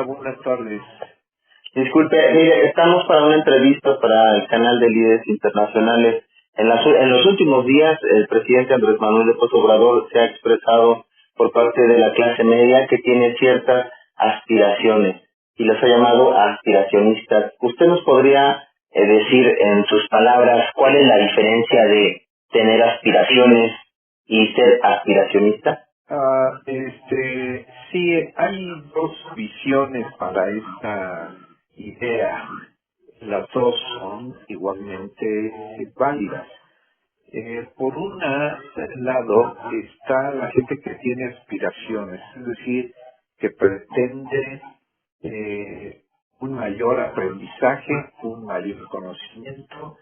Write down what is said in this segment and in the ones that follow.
buenas tardes. Disculpe, mire, estamos para una entrevista para el canal de Líderes Internacionales. En los últimos días, el presidente Andrés Manuel López Obrador se ha expresado por parte de la clase media que tiene ciertas aspiraciones y los ha llamado aspiracionistas. ¿Usted nos podría decir en sus palabras cuál es la diferencia de tener aspiraciones y ser aspiracionista? Sí, hay dos visiones para esta idea. Las dos son igualmente válidas. Por un lado está la gente que tiene aspiraciones, es decir, que pretende un mayor aprendizaje, un mayor conocimiento,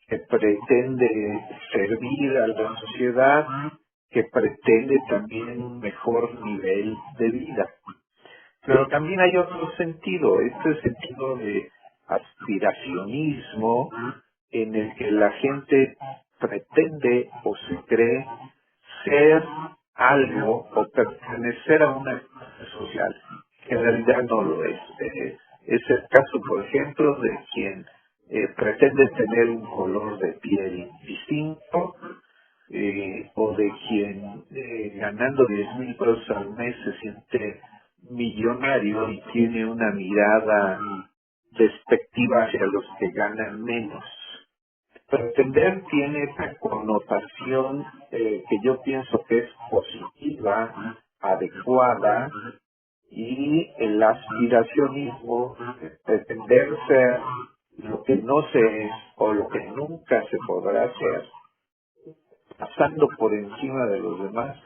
que pretende servir a la sociedad, que pretende también un mejor nivel de vida. Pero también hay otro sentido, este sentido de aspiracionismo en el que la gente pretende o se cree ser algo o pertenecer a una clase social, que en realidad no lo es. Es el caso, por ejemplo, de quien pretende tener un color de piel distinto, o de quien ganando 10,000 pesos al mes se siente millonario y tiene una mirada despectiva hacia los que ganan menos. Pretender tiene esa connotación que yo pienso que es positiva, adecuada, y el aspiracionismo, pretender ser lo que no se es o lo que nunca se podrá ser, pasando por encima de los demás,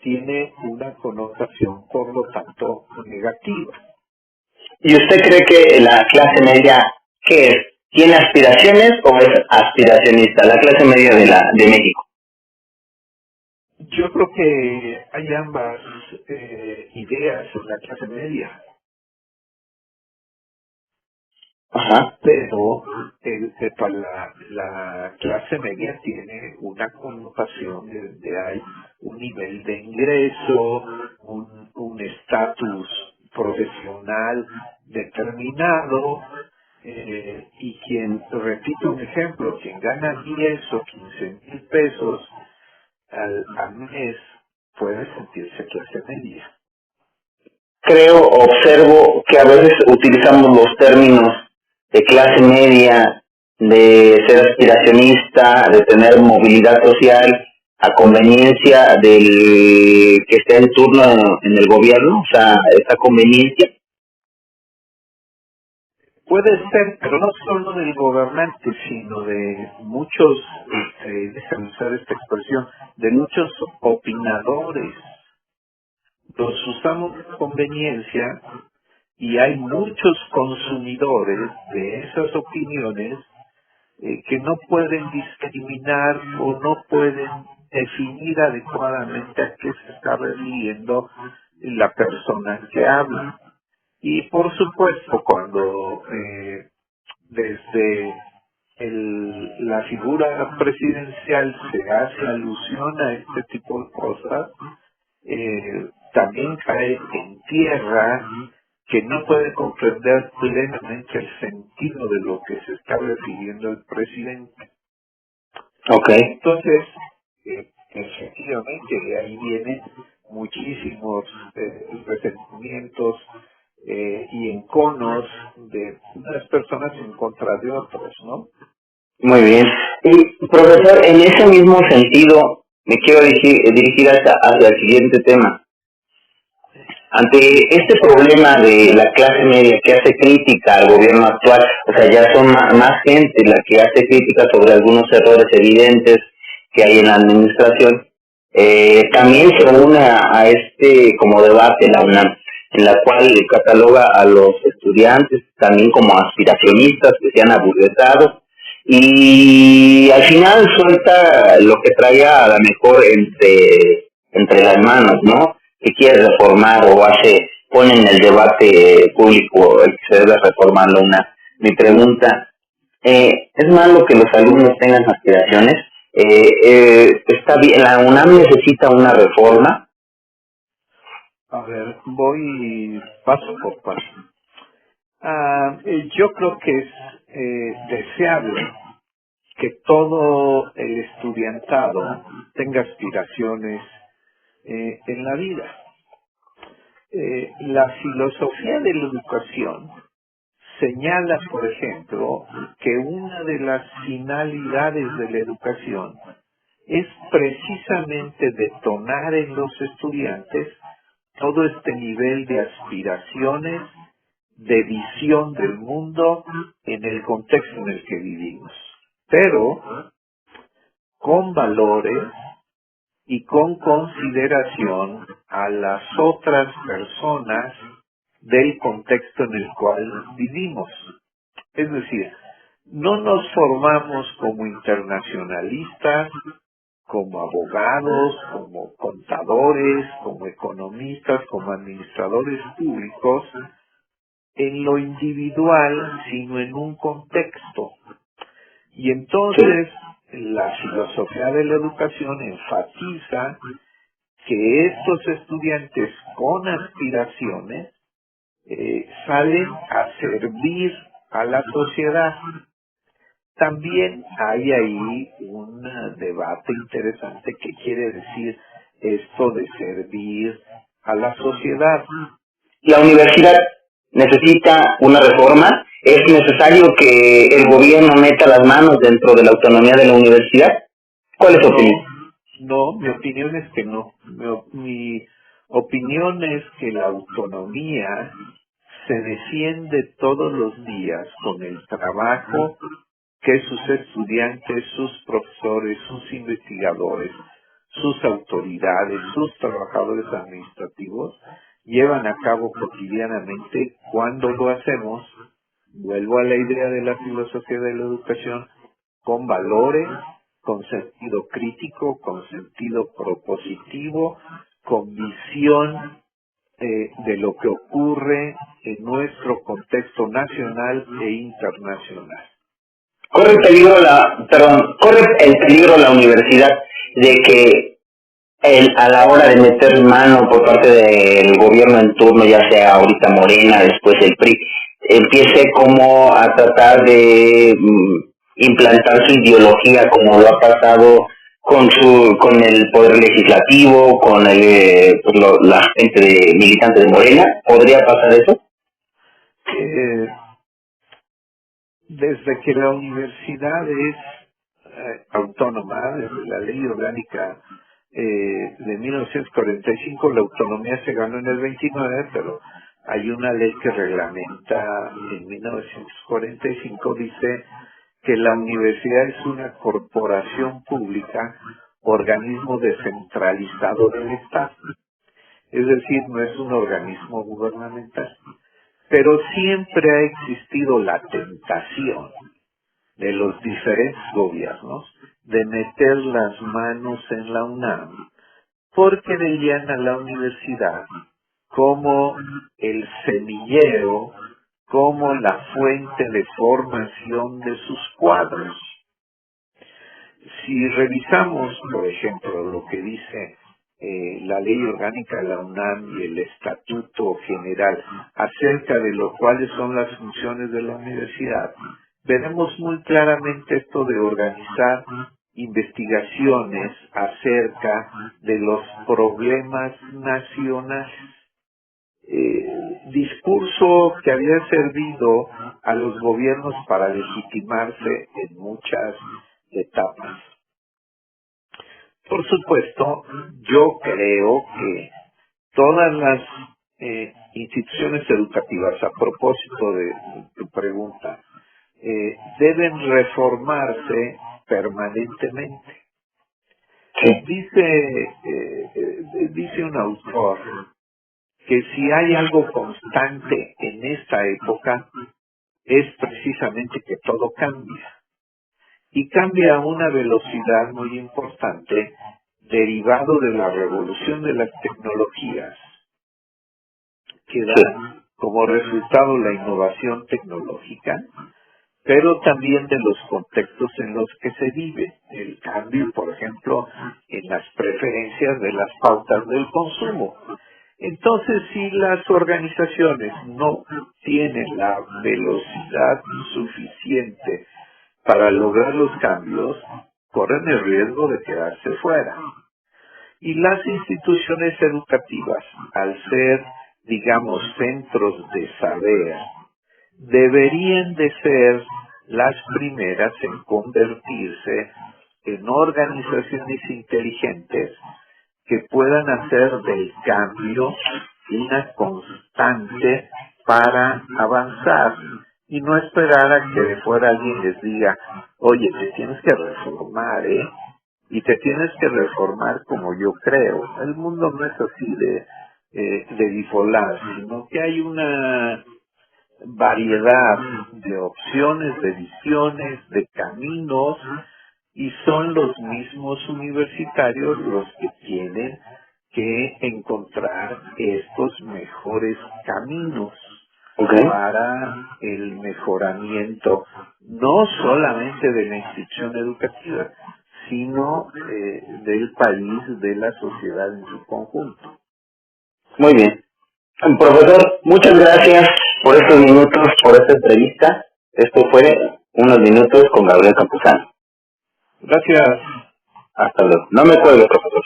tiene una connotación, por lo tanto, negativa. ¿Y usted cree que la clase media, qué es? ¿Tiene aspiraciones o es aspiracionista? La clase media de México. Yo creo que hay ambas ideas en la clase media. Ajá. Pero para la clase media tiene una connotación de donde hay un nivel de ingreso, un estatus profesional determinado, y quien, repito un ejemplo, quien gana 10 o 15,000 pesos al mes puede sentirse clase media. Observo que a veces utilizamos los términos de clase media, de ser aspiracionista, de tener movilidad social, a conveniencia del que esté en turno en el gobierno, o sea, esa conveniencia. Puede ser, pero no solo del gobernante, sino de muchos, déjame usar esta expresión, de muchos opinadores. Los usamos de conveniencia y hay muchos consumidores de esas opiniones que no pueden discriminar o no pueden definir adecuadamente a qué se está refiriendo la persona que habla. Y por supuesto, cuando desde la figura presidencial se hace alusión a este tipo de cosas, también cae en tierra que no puede comprender plenamente el sentido de lo que se está refiriendo el presidente. Okay. Entonces, efectivamente, de ahí vienen muchísimos resentimientos y enconos de unas personas en contra de otros, ¿no? Muy bien. Y, profesor, en ese mismo sentido, me quiero dirigir hacia el siguiente tema. Ante este problema de la clase media que hace crítica al gobierno actual, o sea, ya son más gente la que hace crítica sobre algunos errores evidentes que hay en la administración, también se une a este como debate la UNAM, en la cual cataloga a los estudiantes también como aspiracionistas que se han aburguesado, y al final suelta lo que traía a la mejor entre las manos, ¿no? Que quiere reformar o pone en el debate público el que se debe reformar la UNAM. Mi pregunta, ¿es malo que los alumnos tengan aspiraciones? ¿Está bien? ¿La UNAM necesita una reforma? A ver, voy paso por paso. Yo creo que es deseable que todo el estudiantado tenga aspiraciones en la vida. La filosofía de la educación señala, por ejemplo, que una de las finalidades de la educación es precisamente detonar en los estudiantes todo este nivel de aspiraciones, de visión del mundo en el contexto en el que vivimos, pero con valores y con consideración a las otras personas del contexto en el cual vivimos. Es decir, no nos formamos como internacionalistas, como abogados, como contadores, como economistas, como administradores públicos, en lo individual, sino en un contexto. Y entonces, la filosofía de la educación enfatiza que estos estudiantes con aspiraciones salen a servir a la sociedad. También hay ahí un debate interesante que quiere decir esto de servir a la sociedad. La universidad necesita una reforma. ¿Es necesario que el gobierno meta las manos dentro de la autonomía de la universidad? ¿Cuál es tu opinión? No, mi opinión es que no. Mi opinión es que la autonomía se defiende todos los días con el trabajo que sus estudiantes, sus profesores, sus investigadores, sus autoridades, sus trabajadores administrativos llevan a cabo cotidianamente. Cuando lo hacemos, vuelvo a la idea de la filosofía de la educación, con valores, con sentido crítico, con sentido propositivo, con visión de lo que ocurre en nuestro contexto nacional e internacional. Corre el peligro la universidad de que a la hora de meter mano por parte del gobierno en turno, ya sea ahorita Morena, después el PRI, empiece como a tratar de implantar su ideología, como lo ha pasado con el poder legislativo, con la gente militante de Morena. ¿Podría pasar eso? Desde que la universidad es autónoma, desde la ley orgánica de 1945, la autonomía se ganó en el 29, pero hay una ley que reglamenta en 1945, dice que la universidad es una corporación pública, organismo descentralizado del Estado. Es decir, no es un organismo gubernamental. Pero siempre ha existido la tentación de los diferentes gobiernos de meter las manos en la UNAM, porque veían a la universidad como el semillero, como la fuente de formación de sus cuadros. Si revisamos, por ejemplo, lo que dice la ley orgánica de la UNAM y el estatuto general acerca de lo cuáles son las funciones de la universidad, veremos muy claramente esto de organizar investigaciones acerca de los problemas nacionales. Discurso que había servido a los gobiernos para legitimarse en muchas etapas. Por supuesto, yo creo que todas las instituciones educativas, a propósito de tu pregunta, deben reformarse permanentemente. Sí. Dice un autor que si hay algo constante en esta época es precisamente que todo cambia. Y cambia a una velocidad muy importante derivado de la revolución de las tecnologías, que da como resultado la innovación tecnológica, pero también de los contextos en los que se vive. El cambio, por ejemplo, en las preferencias de las pautas del consumo. Entonces, si las organizaciones no tienen la velocidad suficiente para lograr los cambios, corren el riesgo de quedarse fuera. Y las instituciones educativas, al ser, digamos, centros de saber, deberían de ser las primeras en convertirse en organizaciones inteligentes que puedan hacer del cambio una constante para avanzar y no esperar a que de fuera alguien les diga, oye, te tienes que reformar, y te tienes que reformar como yo creo. El mundo no es así de bipolar, sino que hay una variedad de opciones, de visiones, de caminos, y son los mismos universitarios los que tienen que encontrar estos mejores caminos para el mejoramiento no solamente de la institución educativa, sino del país, de la sociedad en su conjunto. Muy bien. Profesor, muchas gracias por estos minutos, por esta entrevista. Esto fue Unos Minutos con Gabriel Campuzano. Gracias. Hasta luego. No me cuelgue, profesor.